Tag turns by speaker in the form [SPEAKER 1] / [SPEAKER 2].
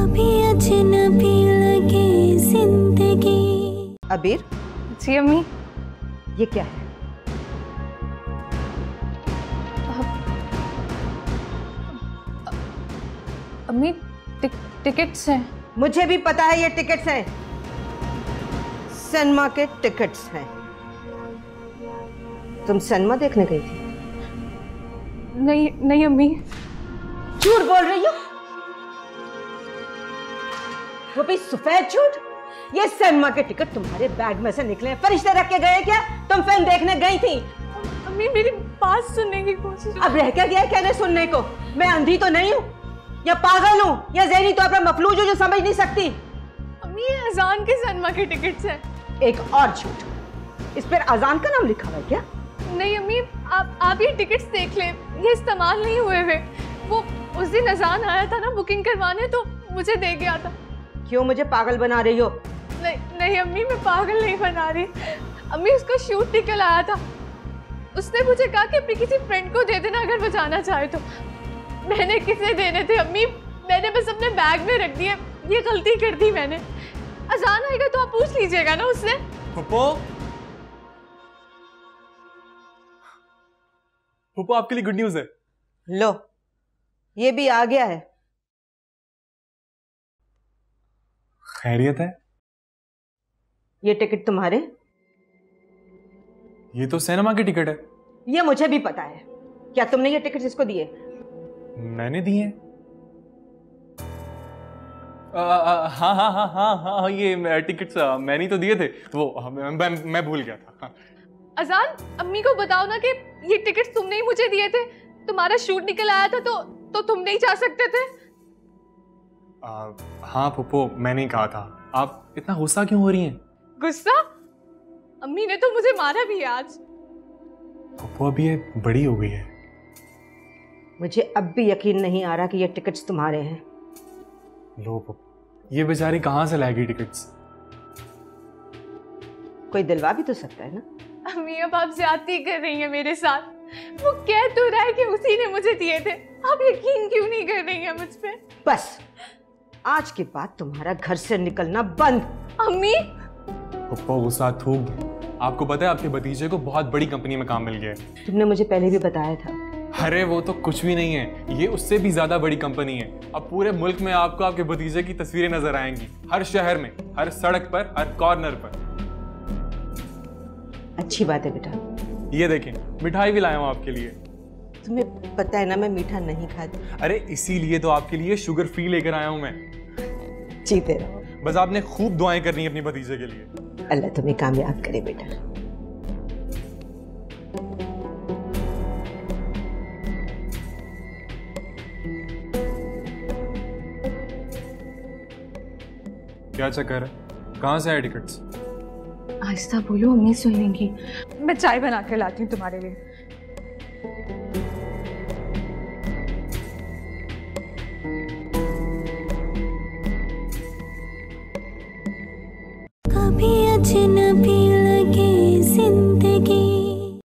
[SPEAKER 1] कभी अजनबी लगे जिंदगी।
[SPEAKER 2] अबीर।
[SPEAKER 3] जी अम्मी।
[SPEAKER 2] ये क्या है?
[SPEAKER 3] अम्मी टिकट्स हैं।
[SPEAKER 2] मुझे भी पता है ये टिकट्स हैं, सिनेमा के टिकट्स हैं। तुम सिनेमा देखने गई थी?
[SPEAKER 3] नहीं नहीं अम्मी।
[SPEAKER 2] झूठ बोल रही हो, वो भी सफेद झूठ। ये सिनेमा के टिकट तुम्हारे बैग में से निकले हैं, फरिश्ते रख के गए क्या? तुम फिल्म देखने गई थी?
[SPEAKER 3] अम्मी मेरी बात सुनने की कोशिश।
[SPEAKER 2] अब रह क्या गया कहने सुनने को? मैं अंधी तो नहीं हूँ, या पागल हूँ, या ज़हनी तौर पर मफलूज हूँ जो समझ नहीं सकती?
[SPEAKER 3] अम्मी ये अजान के सिनेमा के टिकट्स हैं।
[SPEAKER 2] एक और झूठ, इस पर अजान का नाम लिखा हुआ है क्या?
[SPEAKER 3] नहीं अम्मी, आप ये टिकट्स देख लें, ये इस्तेमाल नहीं हुए हुए। वो उस दिन अजान आया था ना बुकिंग करवाने, तो मुझे दे गया था।
[SPEAKER 2] क्यों मुझे पागल बना रही हो?
[SPEAKER 3] नहीं अम्मी, मैं पागल नहीं बना रही। अम्मी उसका शूट निकल आया था, उसने मुझे कहा कि अपनी किसी फ्रेंड को दे देना अगर वो जाना चाहे तो। मैंने किसे देने थे अम्मी, मैंने बस अपने बैग में रख दिए। ये गलती कर दी मैंने। अजान आएगा तो आप पूछ लीजिएगा ना उससे।
[SPEAKER 4] पुप्पो आपके लिए गुड न्यूज है।
[SPEAKER 2] लो, ये भी आ गया है।
[SPEAKER 4] खैरियत है?
[SPEAKER 2] ये टिकट तुम्हारे?
[SPEAKER 4] ये तो सिनेमा की टिकट है।
[SPEAKER 2] ये मुझे भी पता है। क्या तुमने ये टिकट इसको दिए?
[SPEAKER 4] मैंने दिए हैं। हाँ हाँ हाँ हाँ हाँ, ये टिकट्स मैंने तो दिए थे। वो मैं भूल गया था।
[SPEAKER 3] अजान, अम्मी को बताओ ना कि ये टिकट्स तुमने ही मुझे दिए थे। तुम्हारा शूट निकल आया था तो तुम नहीं जा सकते थे।
[SPEAKER 4] हाँ पुप्पो, मैंने ही कहा था। आप इतना गुस्सा क्यों हो रही हैं?
[SPEAKER 3] गुस्सा? अम्मी ने तो मुझे मारा भी आज।
[SPEAKER 4] पुप्पो अभी ये बड़ी हो गई है।
[SPEAKER 2] मुझे अब भी यकीन नहीं आ रहा कि ये टिकट्स तुम्हारे हैं।
[SPEAKER 4] लो पुप्पो, ये बेचारी कहाँ से लाएगी टिकट्स?
[SPEAKER 2] कोई दिलवा भी तो सकता है ना।
[SPEAKER 3] अम्मी अब आप ज्यादती कर रही हैं मेरे साथ। वो कह तो रहा है कि उसी ने मुझे दिए थे, आप यकीन क्यों नहीं कर रही हैं मुझ पे?
[SPEAKER 2] बस आज के बाद तुम्हारा घर से निकलना बंद।
[SPEAKER 3] अम्मी।
[SPEAKER 4] पुप्पो गुस्सा थूक दो। आपको पता है आपके भतीजे को बहुत बड़ी कंपनी में काम मिल गया है।
[SPEAKER 2] तुमने मुझे पहले भी बताया था।
[SPEAKER 4] अरे वो तो कुछ भी नहीं है, ये उससे भी ज्यादा बड़ी कंपनी है। अब पूरे मुल्क में आपको आपके भतीजे की तस्वीरें नजर आएंगी, हर शहर में, हर सड़क पर, हर कॉर्नर पर।
[SPEAKER 2] अच्छी बात है बेटा।
[SPEAKER 4] ये देखें, मिठाई भी लाया हूं आपके लिए।
[SPEAKER 2] तुम्हें पता है ना मैं मीठा नहीं खाती।
[SPEAKER 4] अरे इसीलिए तो आपके लिए शुगर फ्री लेकर आया हूं मैं।
[SPEAKER 2] जीते रहो।
[SPEAKER 4] बस आपने खूब दुआएं करनी है अपनी भतीजे के लिए।
[SPEAKER 2] अल्लाह तुम्हें कामयाब करे बेटा।
[SPEAKER 4] क्या चक्कर है? कहाँ से आए टिकट्स?
[SPEAKER 3] आहिस्ता बोलो, अम्मी सुन लेंगी। मैं चाय बना के लाती हूँ तुम्हारे लिए।